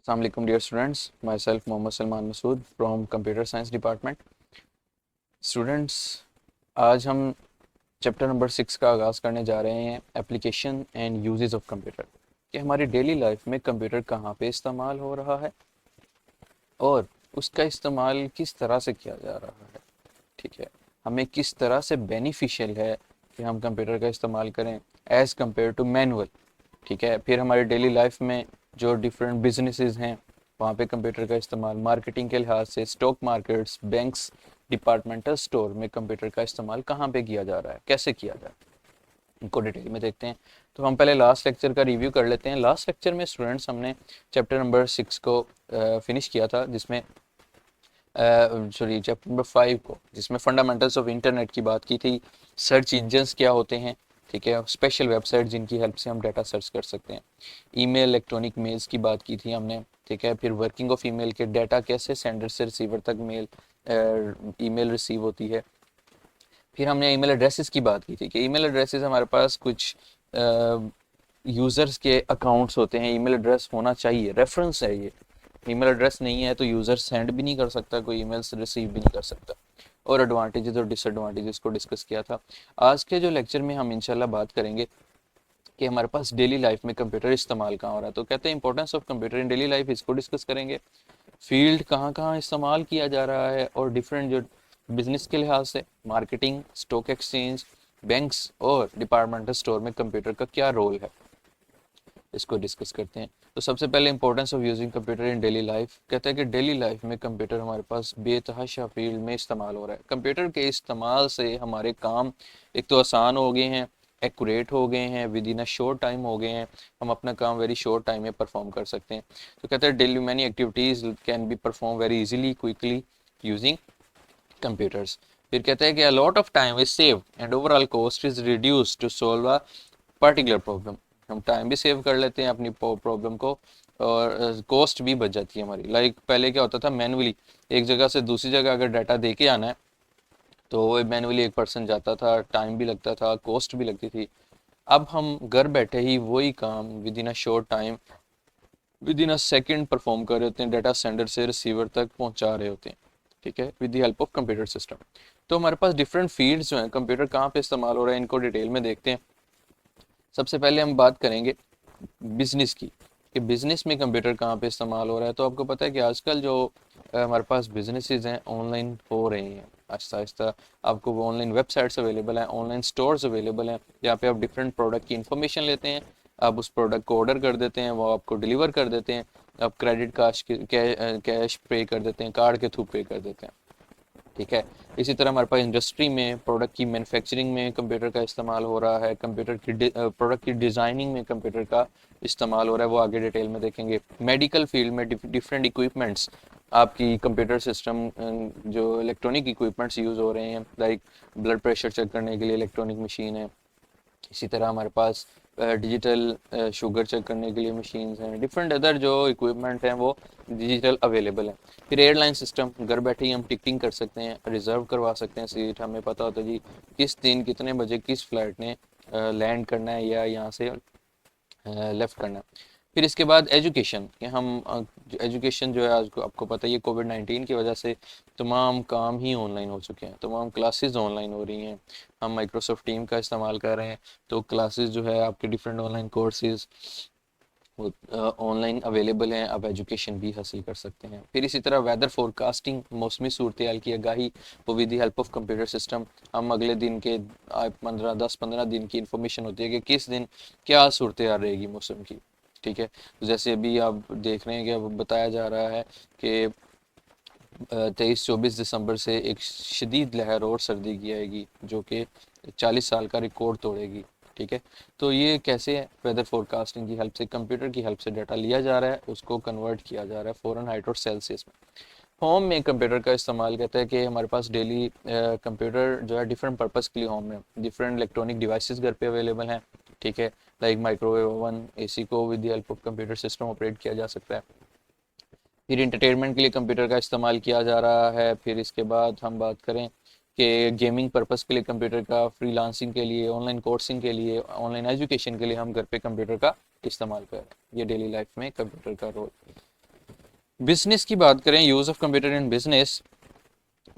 Assalamu alaikum dear students, myself Mohammad Salman Masood from Computer Science Department. Students, आज हम chapter number 6 का आगाज़ करने जा रहे हैं application and uses of computer कि हमारी डेली लाइफ में कंप्यूटर कहाँ पे इस्तेमाल हो रहा है और उसका इस्तेमाल किस तरह से किया जा रहा है। ठीक है, हमें किस तरह से बेनिफिशियल है कि हम कंप्यूटर का इस्तेमाल करें एज़ कम्पेयर टू मैनुअल। ठीक है, फिर हमारी डेली लाइफ में जो डिफरेंट बिजनेसेस हैं वहाँ पे कंप्यूटर का इस्तेमाल, मार्केटिंग के लिहाज से stock markets, banks, departmental store में कंप्यूटर का इस्तेमाल कहाँ पे किया जा रहा है, कैसे किया जा रहा है, इनको डिटेल में देखते हैं। तो हम पहले लास्ट लेक्चर का रिव्यू कर लेते हैं। लास्ट लेक्चर में स्टूडेंट्स हमने चैप्टर नंबर 6 को फिनिश किया था, जिसमें चैप्टर नंबर 5 को, जिसमें फंडामेंटल्स ऑफ इंटरनेट की बात की थी, सर्च इंजन्स क्या होते हैं, ठीक है, स्पेशल वेबसाइट जिनकी हेल्प से हम डाटा सर्च कर सकते हैं, ईमेल, इलेक्ट्रॉनिक मेल्स की बात की थी हमने, ठीक है, फिर वर्किंग ऑफ ईमेल के डाटा कैसे सेंडर से रिसीवर तक ईमेल रिसीव होती है। फिर हमने ईमेल एड्रेसेस की बात की थी कि ईमेल एड्रेसेस हमारे पास कुछ यूज़र्स के अकाउंट्स होते हैं, ईमेल एड्रेस होना चाहिए, रेफरेंस है ये। ईमेल एड्रेस नहीं है तो यूज़र सेंड भी नहीं कर सकता, कोई ईमेल्स रिसीव भी नहीं कर सकता। और एडवांटेजेस और डिसएडवांटेजेस को डिस्कस किया था। आज के जो लेक्चर में हम इंशाल्लाह बात करेंगे कि हमारे पास डेली लाइफ में कंप्यूटर इस्तेमाल कहाँ हो रहा है। तो कहते हैं importance of computer in daily life, इसको डिस्कस करेंगे। फील्ड कहाँ कहाँ इस्तेमाल किया जा रहा है और डिफरेंट जो बिजनेस के लिहाज से मार्केटिंग, स्टॉक एक्सचेंज, बैंक्स और डिपार्टमेंटल स्टोर में कंप्यूटर का क्या रोल है, इसको डिस्कस करते हैं। तो सबसे पहले importance of using computer in daily life, कहते हैं कि डेली लाइफ में कंप्यूटर हमारे पास बेतहाशा फील्ड में इस्तेमाल हो रहा है। कंप्यूटर के इस्तेमाल से हमारे काम एक तो आसान हो गए हैं, एक्यूरेट हो गए हैं, within a short time हो गए हैं, हम अपना काम वेरी शॉर्ट टाइम में परफॉर्म कर सकते हैं। तो कहते हैं daily many activities can be perform very easily, quickly using computers. फिर कहते हैं कि a lot of time is save and overall cost is reduce to solve a particular problem. हम टाइम भी सेव कर लेते हैं अपनी प्रॉब्लम को और कॉस्ट भी बच जाती है हमारी। लाइक पहले क्या होता था, मैनुअली एक जगह से दूसरी जगह अगर डाटा दे के आना है तो वो मैनुअली एक पर्सन जाता था, टाइम भी लगता था, कॉस्ट भी लगती थी। अब हम घर बैठे ही वही काम with in a short time, with in a second perform कर रहे होते हैं, डाटा सेंडर से रिसीवर तक पहुंचा रहे होते हैं, ठीक है, with the help of computer system. तो हमारे पास डिफरेंट फील्ड्स जो हैं, कंप्यूटर कहाँ पे इस्तेमाल हो रहा है, इनको डिटेल में देखते हैं। सबसे पहले हम बात करेंगे बिजनेस की कि बिजनेस में कंप्यूटर कहाँ पे इस्तेमाल हो रहा है। तो आपको पता है कि आजकल जो हमारे पास बिजनेसेस हैं ऑनलाइन हो रहे हैं आहिस्ता आहिस्ता। आपको वो ऑनलाइन वेबसाइट्स अवेलेबल हैं, ऑनलाइन स्टोर्स अवेलेबल हैं, जहाँ पे आप डिफरेंट प्रोडक्ट की इन्फॉर्मेशन लेते हैं, आप उस प्रोडक्ट को ऑर्डर कर देते हैं, वो आपको डिलीवर कर देते हैं, आप क्रेडिट कैश पे कर देते हैं, कार्ड के थ्रू पे कर देते हैं, ठीक है। इसी तरह हमारे पास इंडस्ट्री में प्रोडक्ट की मैन्युफैक्चरिंग में कंप्यूटर का इस्तेमाल हो रहा है, कंप्यूटर की प्रोडक्ट की डिज़ाइनिंग में कंप्यूटर का इस्तेमाल हो रहा है, वो आगे डिटेल में देखेंगे। मेडिकल फील्ड में डिफरेंट इक्विपमेंट्स, आपकी कंप्यूटर सिस्टम, जो इलेक्ट्रॉनिक इक्विपमेंट्स यूज़ हो रहे हैं, लाइक ब्लड प्रेशर चेक करने के लिए इलेक्ट्रॉनिक मशीन है। इसी तरह हमारे पास डिजिटल शुगर चेक करने के लिए मशीन्स हैं, डिफरेंट अदर जो इक्विपमेंट हैं वो डिजिटल अवेलेबल हैं। फिर एयरलाइन सिस्टम, घर बैठे ही हम टिकटिंग कर सकते हैं, रिजर्व करवा सकते हैं सीट, हमें पता होता है जी किस दिन कितने बजे किस फ्लाइट ने लैंड करना है या यहाँ से लेफ़्ट करना है। फिर इसके बाद एजुकेशन कि हम एजुकेशन जो है आज को आपको पता है ये कोविड-19 की वजह से तमाम काम ही ऑनलाइन हो चुके हैं, तमाम क्लासेस ऑनलाइन हो रही हैं। हम माइक्रोसॉफ्ट टीम का इस्तेमाल कर रहे हैं, तो क्लासेस जो है आपके डिफरेंट ऑनलाइन कोर्सेज वो ऑनलाइन अवेलेबल हैं, आप एजुकेशन भी हासिल कर सकते हैं। फिर इसी तरह वेदर फोरकास्टिंग, मौसमी सूरत हाल की आगाही, वो with the help of computer system हम अगले दिन के 10-15 दिन की इंफॉर्मेशन होती है कि किस दिन क्या सूरत हाल रहेगी मौसम की, ठीक है। तो जैसे अभी आप देख रहे हैं कि अब बताया जा रहा है कि 23-24 दिसंबर से एक शदीद लहर और सर्दी की आएगी जो कि 40 साल का रिकॉर्ड तोड़ेगी, ठीक है। तो ये कैसे है, वेदर फोरकास्टिंग की हेल्प से, कंप्यूटर की हेल्प से डाटा लिया जा रहा है, उसको कन्वर्ट किया जा रहा है फ़ारेनहाइट और सेल्सियस में। होम में कंप्यूटर का इस्तेमाल कहते हैं कि हमारे पास डेली कंप्यूटर जो है डिफरेंट पर्पज़ के लिए होम में डिफरेंट इलेक्ट्रॉनिक डिवाइसेस घर पे अवेलेबल हैं, ठीक है, लाइक माइक्रोवेव ओवन, एसी को with the help of computer system operate किया जा सकता है। फिर इंटरटेनमेंट के लिए कंप्यूटर का इस्तेमाल किया जा रहा है। फिर इसके बाद हम बात करें कि गेमिंग पर्पज़ के लिए कंप्यूटर का, फ्रीलांसिंग के लिए, ऑनलाइन कोर्सिंग के लिए, ऑनलाइन एजुकेशन के लिए हम घर पे कंप्यूटर का इस्तेमाल कर रहे हैं। ये डेली लाइफ में कंप्यूटर का रोल। बिजनेस की बात करें, use of computer in business,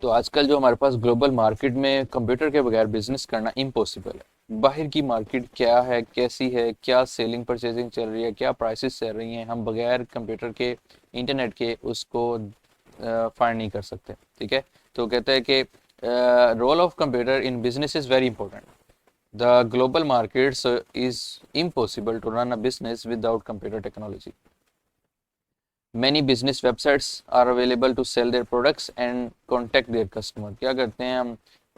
तो आजकल जो हमारे पास ग्लोबल मार्केट में कंप्यूटर के बगैर बिजनेस करना इम्पॉसिबल है। बाहर की मार्केट क्या है, कैसी है, क्या सेलिंग परचेजिंग चल रही है, क्या प्राइसेस चल रही हैं, हम बगैर कंप्यूटर के, इंटरनेट के उसको फाइंड नहीं कर सकते। ठीक है, तो कहते हैं कि role of computer in business is very important. The global markets is impossible to run a business without computer technology. Many business websites are available to sell their products and contact their customer। क्या करते हैं हम,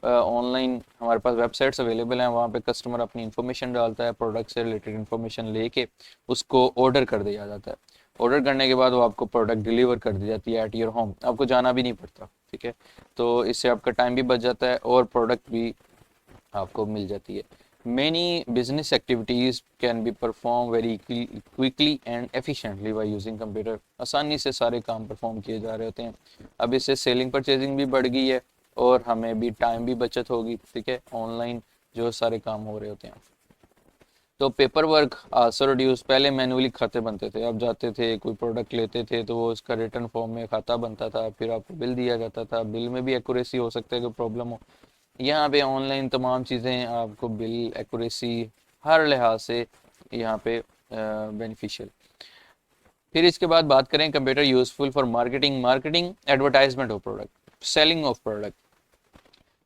online हमारे पास websites available हैं, वहाँ पे customer अपनी information डालता है, प्रोडक्ट से रिलेटेड इन्फॉर्मेशन लेके उसको ऑर्डर कर दिया जाता है। ऑर्डर करने के बाद वो आपको प्रोडक्ट डिलीवर कर दी जाती है एट योर होम, आपको जाना भी नहीं पड़ता। ठीक है, तो इससे आपका टाइम भी बच जाता है और प्रोडक्ट भी आपको मिल जाती है। Many business activities can be performed very quickly and efficiently by using computer। आसानी से सारे काम परफॉर्म किए जा रहे होते हैं। अब इससे सेलिंग परचेजिंग भी बढ़ गई है और हमें भी टाइम भी बचत होगी। ठीक है, ऑनलाइन जो सारे काम हो रहे होते हैं। तो पेपर वर्क आल्सो रिड्यूस। पहले मैनुअली खाते बनते थे, आप जाते थे कोई प्रोडक्ट लेते थे तो वो उसका रिटर्न फॉर्म में खाता बनता था, फिर आपको बिल दिया जाता था। बिल में भी एक्यूरेसी हो सकता है कि प्रॉब्लम हो। यहाँ पे ऑनलाइन तमाम चीज़ें आपको बिल एक्यूरेसी हर लिहाज से यहाँ पे बेनिफिशियल। फिर इसके बाद बात करें computer useful for marketing. Marketing, advertisement of product, selling of product.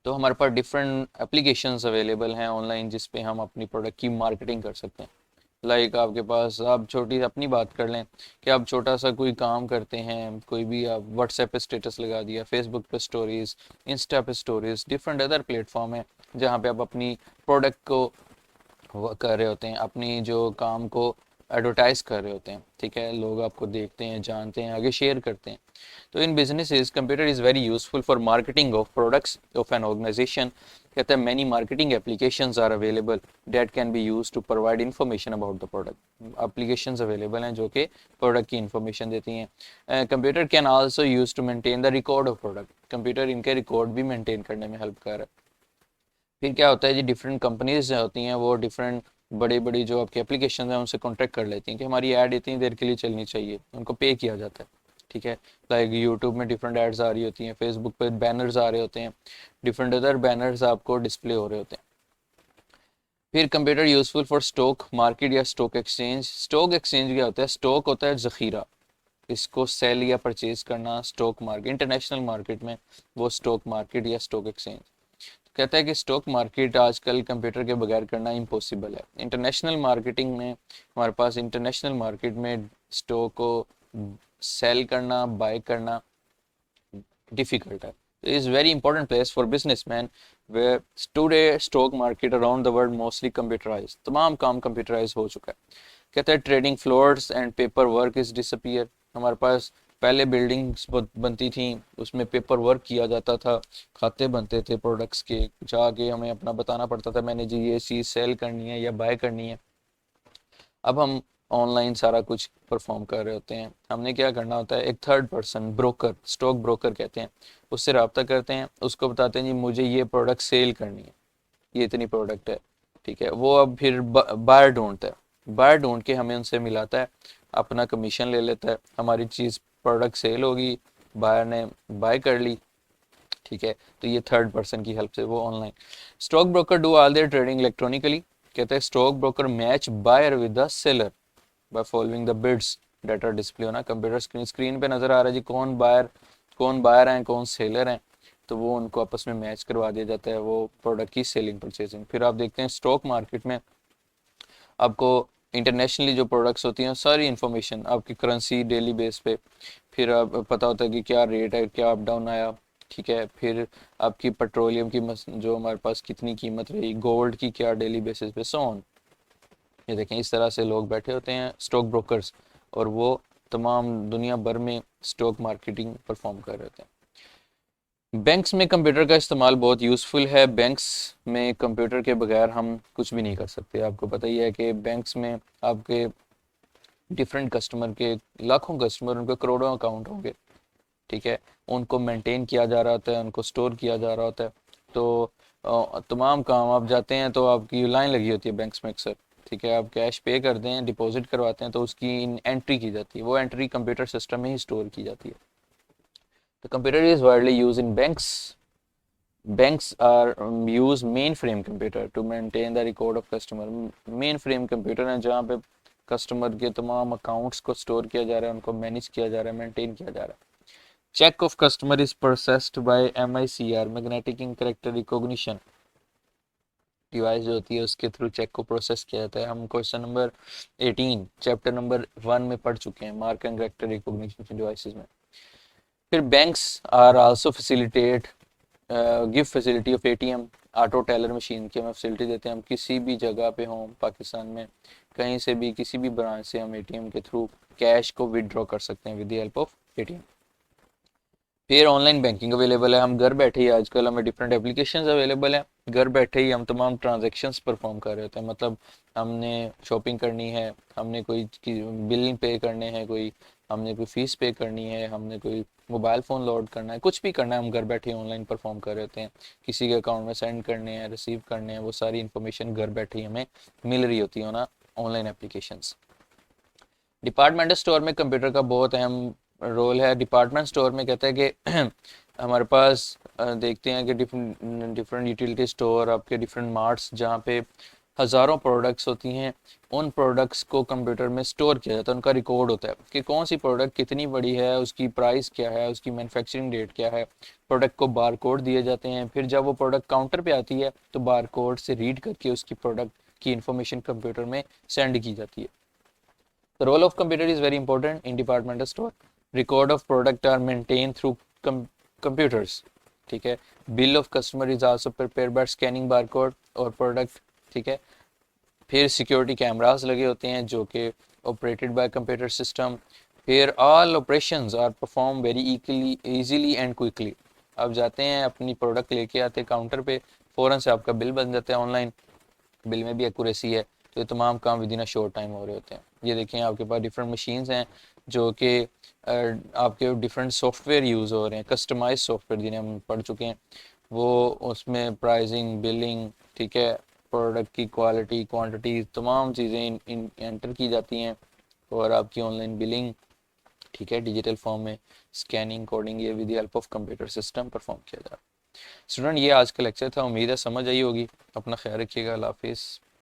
तो हमारे पास डिफरेंट एप्लीकेशंस अवेलेबल हैं ऑनलाइन जिस पे हम अपनी प्रोडक्ट की मार्केटिंग कर सकते हैं। लाइक आपके पास, आप छोटी अपनी बात कर लें कि आप छोटा सा कोई काम करते हैं, कोई भी आप व्हाट्सएप पे स्टेटस लगा दिया, फेसबुक पे स्टोरीज, इंस्टा पे स्टोरीज, डिफरेंट अदर प्लेटफॉर्म है जहाँ पे आप अपनी प्रोडक्ट को वो कर रहे होते हैं, अपनी जो काम को एडवर्टाइज कर रहे होते हैं। ठीक है, लोग आपको देखते हैं, जानते हैं, आगे शेयर करते हैं। तो in businesses computer is very useful for marketing of products of an organization. कहते हैं many marketing applications are available that can be use to provide information about the product. Applications available हैं जो कि product की information देती हैं। Computer can also use to maintain the record of product. Computer इनके record भी maintain करने में हेल्प कर रहा है। फिर क्या होता है जी, डिफरेंट कंपनीज होती हैं, वो डिफरेंट बड़ी बड़ी जो आपकी एप्लीकेशन हैं उनसे कॉन्ट्रैक्ट कर लेती हैं कि हमारी ऐड इतनी देर के लिए चलनी चाहिए, उनको पे किया जाता है। ठीक है, लाइक यूट्यूब में डिफरेंट एड्स आ रही होती हैं, फेसबुक पे बैनर्स आ रहे होते हैं, डिफरेंट अदर बैनर्स आपको डिस्प्ले हो रहे होते हैं। फिर computer useful for stock market या स्टॉक एक्सचेंज। स्टॉक एक्सचेंज क्या होता है, स्टॉक होता है ज़ख़ीरा, इसको सेल या परचेज करना। स्टॉक मार्केट इंटरनेशनल मार्केट में वो स्टॉक मार्केट या स्टॉक एक्सचेंज। कहता है कि स्टॉक मार्केट आजकल कंप्यूटर के बगैर करना इम्पॉसिबल है। इंटरनेशनल मार्केटिंग में हमारे पास इंटरनेशनल मार्केट में स्टॉक को सेल करना, बाय करना डिफिकल्ट है। Is very important place for businessman where today stock market around the world mostly computerize. तमाम काम कंप्यूटराइज हो चुका है। कहता है trading floors and paper work is disappear. हमारे पास पहले बिल्डिंग्स बनती थी, उसमें पेपर वर्क किया जाता था, खाते बनते थे प्रोडक्ट्स के, जाके हमें अपना बताना पड़ता था मैंने जी ये चीज़ सेल करनी है या बाय करनी है। अब हम ऑनलाइन सारा कुछ परफॉर्म कर रहे होते हैं। हमने क्या करना होता है, एक third person broker, stock broker कहते हैं, उससे रब्ता करते हैं, उसको बताते हैं जी मुझे ये प्रोडक्ट सेल करनी है, ये इतनी प्रोडक्ट है। ठीक है, वो अब फिर बायर ढूंढता है, बायर ढूंढ के हमें उनसे मिलाता है, अपना कमीशन ले लेता है, हमारी चीज़ प्रोडक्ट सेल होगी, बायर ने बाय कर ली। ठीक है, तो ये थर्ड पर्सन की हेल्प से वो online. Stock broker do all their trading electronically. कहते हैं stock broker match buyer with the seller by following the bids data display होना कंप्यूटर स्क्रीन। स्क्रीन पे नजर आ रहा है जी कौन बायर हैं, कौन सेलर हैं, तो वो उनको आपस में मैच करवा दिया जाता है, वो प्रोडक्ट की सेलिंग परचेजिंग। फिर आप देखते हैं स्टॉक मार्केट में आपको इंटरनेशनली जो प्रोडक्ट्स होती हैं सारी इन्फॉर्मेशन, आपकी करेंसी डेली बेस पे, फिर आप पता होता है कि क्या रेट है, क्या अप डाउन आया। ठीक है, फिर आपकी पेट्रोलियम की जो हमारे पास कितनी कीमत रही, गोल्ड की क्या डेली बेसिस पे, सो ऑन। ये देखें इस तरह से लोग बैठे होते हैं स्टॉक ब्रोकर्स, और वो तमाम दुनिया भर में स्टॉक मार्केटिंग परफॉर्म कर रहे होते हैं। बैंक्स में कंप्यूटर का इस्तेमाल बहुत यूज़फुल है। बैंक्स में कंप्यूटर के बगैर हम कुछ भी नहीं कर सकते। आपको पता ही है कि बैंक्स में आपके डिफरेंट कस्टमर के लाखों कस्टमर, उनके करोड़ों अकाउंट होंगे। ठीक है, उनको मेंटेन किया जा रहा होता है, उनको स्टोर किया जा रहा होता है। तो तमाम काम आप जाते हैं तो आपकी लाइन लगी होती है बैंक्स में अक्सर। ठीक है, आप कैश पे करते हैं, डिपॉजिट करवाते हैं, तो उसकी एंट्री की जाती है, वो एंट्री कंप्यूटर सिस्टम में ही स्टोर की जाती है। The computer is widely use in banks. Banks are use mainframe computer to maintain the record of customer। mainframe computer है जहाँ पे कस्टमर के तमाम अकाउंट्स को स्टोर किया जा रहा है, उनको मैनेज किया जा रहा है, मेंटेन किया जा रहा है। Cheque of customer is processed by MICR, magnetic in character recognition device जो होती है उसके थ्रू चेक को प्रोसेस किया जाता है। हम क्वेश्चन नंबर 18 चैप्टर नंबर 1 में पढ़ चुके हैं, mark and character recognition devices में। फिर banks are also facilitate give facility of ATM, auto teller machine की हमें फैसिलिटी देते हैं। हम किसी भी जगह पे हों पाकिस्तान में, कहीं से भी किसी भी ब्रांच से हम ATM के थ्रू कैश को विदड्रॉ कर सकते हैं with the help of ATM। फिर ऑनलाइन बैंकिंग अवेलेबल है, हम घर बैठे ही आजकल हमें डिफरेंट एप्लीकेशंस अवेलेबल हैं, घर बैठे ही हम तमाम ट्रांजैक्शंस परफॉर्म कर रहे होते हैं। मतलब हमने शॉपिंग करनी है, हमने कोई बिल पे करने हैं, कोई हमने कोई फीस पे करनी है, हमने कोई मोबाइल फ़ोन लोड करना है, कुछ भी करना है, हम घर बैठे ऑनलाइन परफॉर्म कर रहे होते हैं। किसी के अकाउंट में सेंड करने हैं, रिसीव करने हैं, वो सारी इन्फॉर्मेशन घर बैठे ही हमें मिल रही होती है ना ऑनलाइन एप्लीकेशंस। डिपार्टमेंटल स्टोर में कंप्यूटर का बहुत अहम रोल है। डिपार्टमेंट स्टोर में कहता है कि हमारे पास देखते हैं कि डिफरेंट डिफरेंट यूटिलिटी स्टोर, आपके डिफरेंट मार्ट्स जहाँ पे हज़ारों प्रोडक्ट्स होती हैं, उन प्रोडक्ट्स को कंप्यूटर में स्टोर किया जाता है, उनका रिकॉर्ड होता है कि कौन सी प्रोडक्ट कितनी बड़ी है, उसकी प्राइस क्या है, उसकी मैन्युफैक्चरिंग डेट क्या है। प्रोडक्ट को बार कोड दिए जाते हैं, फिर जब वो प्रोडक्ट काउंटर पे आती है तो बार कोड से रीड करके उसकी प्रोडक्ट की इंफॉर्मेशन कंप्यूटर में सेंड की जाती है। The role of computer is very important in departmental store. Record of product are maintained through computers. ठीक है, bill of customer is also prepared by scanning barcode और product। ठीक है, फिर सिक्योरिटी कैमरास लगे होते हैं जो कि ऑपरेटेड बाय कंप्यूटर सिस्टम। फिर all operations are perform very easily and quickly. आप जाते हैं, अपनी प्रोडक्ट लेके आते हैं काउंटर पे, फ़ौरन से आपका बिल बन जाता है ऑनलाइन, बिल में भी एक्यूरेसी है, तो ये तमाम काम with in a short time हो रहे होते हैं। ये देखें, आपके पास डिफरेंट मशीन्स हैं जो कि आपके डिफरेंट सॉफ्टवेयर यूज़ हो रहे हैं, कस्टमाइज सॉफ्टवेयर जिन्हें हम पढ़ चुके हैं, वो उसमें प्राइसिंग, बिलिंग, ठीक है, प्रोडक्ट की क्वालिटी, क्वांटिटी, तमाम चीज़ें एंटर की जाती हैं और आपकी ऑनलाइन बिलिंग, ठीक है, डिजिटल फॉर्म में स्कैनिंग, कोडिंग, ये with the help of computer system perform किया जा रहा है। स्टूडेंट, ये आज का लेक्चर था, उम्मीद है समझ आई होगी। अपना ख्याल रखिएगा, अल्लाह हाफिज़।